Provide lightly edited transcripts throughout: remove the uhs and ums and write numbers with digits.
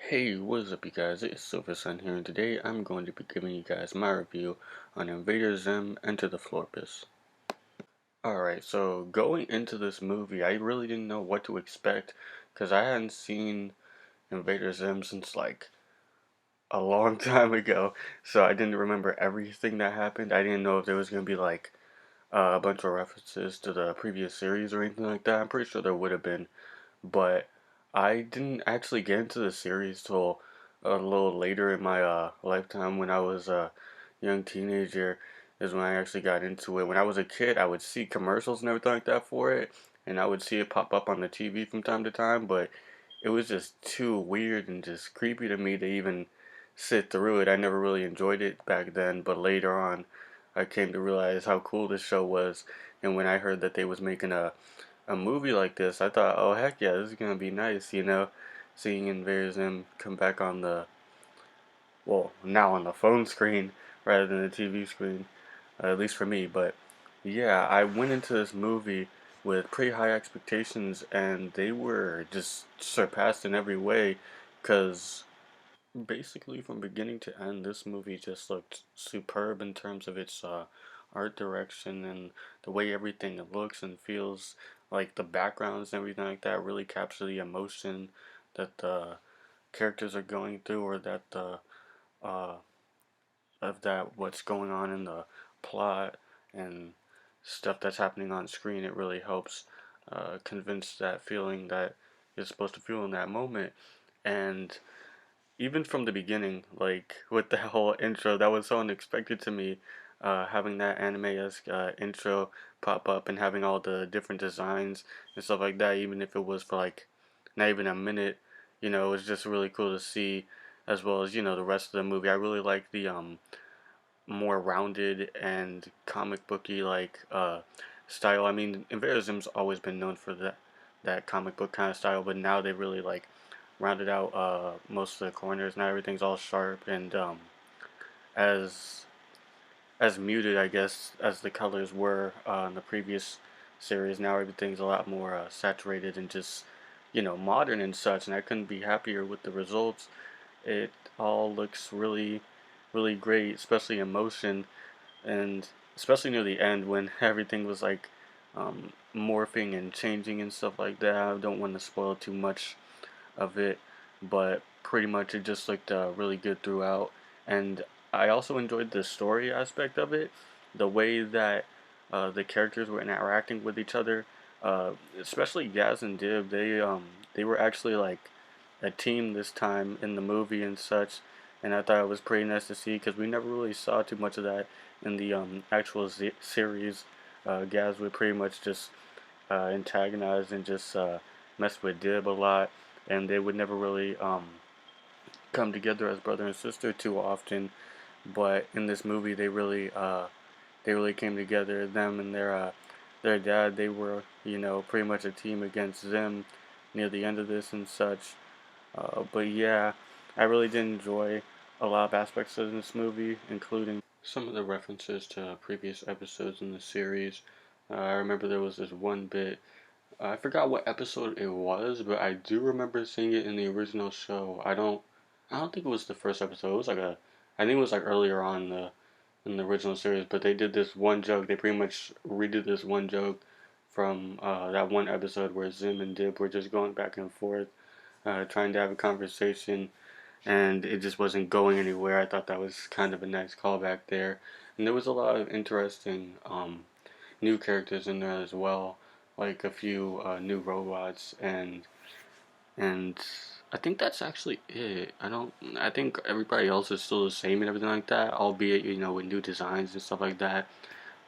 Hey, what's up you guys? It's Silver Sun here and today I'm going to be giving you guys my review on Invader Zim Enter the Florpus. Alright, so going into this movie I really didn't know what to expect because I hadn't seen Invader Zim since like a long time ago, so I didn't remember everything that happened. I didn't know if there was going to be like a bunch of references to the previous series or anything like that. I'm pretty sure there would have been, but I didn't actually get into the series till a little later in my lifetime. When I was a young teenager is when I actually got into it. When I was a kid, I would see commercials and everything like that for it, and I would see it pop up on the TV from time to time, but it was just too weird and just creepy to me to even sit through it. I never really enjoyed it back then, but later on I came to realize how cool this show was, and when I heard that they was making a movie like this, I thought, oh heck yeah, this is gonna be nice, seeing Invader Zim come back on the, well, now on the phone screen rather than the TV screen, at least for me. But yeah, I went into this movie with pretty high expectations, and they were just surpassed in every way, because basically from beginning to end, this movie just looked superb in terms of its art direction and the way everything looks and feels. Like the backgrounds and everything like that really capture the emotion that the characters are going through, or that the uh, of that what's going on in the plot and stuff that's happening on screen. It really helps convince that feeling that you're supposed to feel in that moment. And even from the beginning, like with the whole intro, that was so unexpected to me. Having that anime-esque intro pop up and having all the different designs and stuff like that, even if it was for like not even a minute, it was just really cool to see, as well as the rest of the movie. I really like the more rounded and comic booky like style. I mean, Invader Zim's always been known for that comic book kind of style, but now they really like rounded out most of the corners. Now everything's all sharp and as muted, I guess, as the colors were in the previous series. Now everything's a lot more saturated and just modern and such. And I couldn't be happier with the results. It all looks really, really great, especially in motion, and especially near the end when everything was like morphing and changing and stuff like that. I don't want to spoil too much of it, but pretty much it just looked really good throughout. And I also enjoyed the story aspect of it, the way that the characters were interacting with each other, especially Gaz and Dib. They were actually like a team this time in the movie and such, and I thought it was pretty nice to see because we never really saw too much of that in the actual series. Gaz would pretty much just antagonize and just mess with Dib a lot, and they would never really come together as brother and sister too often. But in this movie, they really came together. Them and their dad, they were pretty much a team against them near the end of this and such. But yeah, I really did enjoy a lot of aspects of this movie, including some of the references to previous episodes in the series. I remember there was this one bit. I forgot what episode it was, but I do remember seeing it in the original show. I don't think it was the first episode. It was I think it was like earlier on in the original series. But they did this one joke. They pretty much redid this one joke from that one episode where Zim and Dib were just going back and forth, trying to have a conversation, and it just wasn't going anywhere. I thought that was kind of a nice callback there, and there was a lot of interesting new characters in there as well, like a few new robots, and I think that's actually it. I think everybody else is still the same and everything like that, albeit with new designs and stuff like that.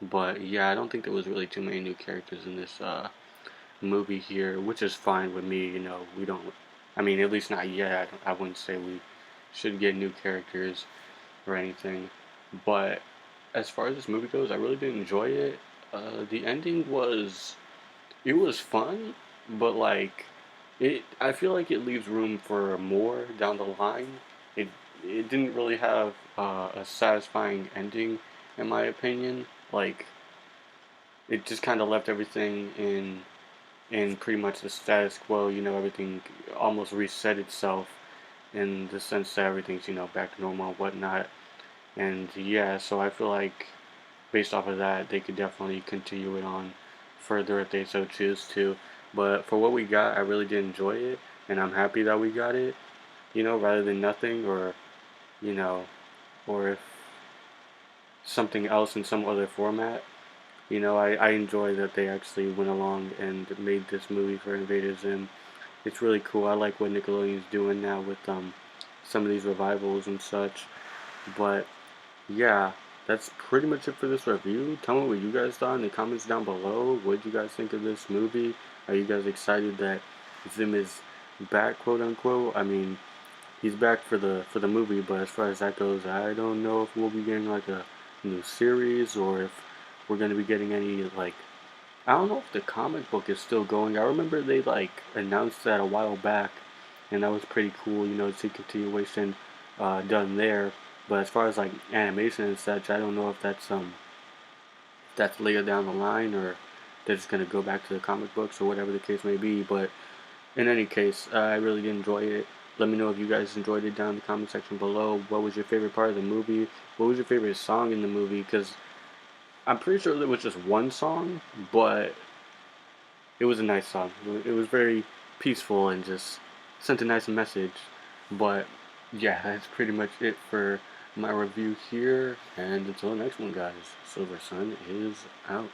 But yeah, I don't think there was really too many new characters in this movie here, which is fine with me. We don't. I mean, at least not yet. I wouldn't say we should get new characters or anything. But as far as this movie goes, I really did enjoy it. The ending was it was fun, but like I feel like it leaves room for more down the line. It it didn't really have a satisfying ending, in my opinion. Like it just kind of left everything in pretty much the status quo. Everything almost reset itself, in the sense that everything's, back to normal and whatnot. And yeah, so I feel like based off of that, they could definitely continue it on further if they so choose to. But for what we got, I really did enjoy it, and I'm happy that we got it, rather than nothing, or, you know, or if something else in some other format. I enjoy that they actually went along and made this movie for Invader Zim. It's really cool. I like what Nickelodeon's doing now with some of these revivals and such. But yeah, that's pretty much it for this review. Tell me what you guys thought in the comments down below. What did you guys think of this movie? Are you guys excited that Zim is back, quote unquote? I mean, he's back for the movie, but as far as that goes, I don't know if we'll be getting like a new series or if we're gonna be getting any like I don't know if the comic book is still going. I remember they like announced that a while back, and that was pretty cool. To see continuation done there. But as far as like animation and such, I don't know if that's later down the line or they're just gonna go back to the comic books or whatever the case may be. But in any case, I really did enjoy it. Let me know if you guys enjoyed it down in the comment section below. What was your favorite part of the movie? What was your favorite song in the movie? Because I'm pretty sure there was just one song, but it was a nice song. It was very peaceful and just sent a nice message. But yeah, that's pretty much it for my review here. And until the next one, guys, Silver Sun is out.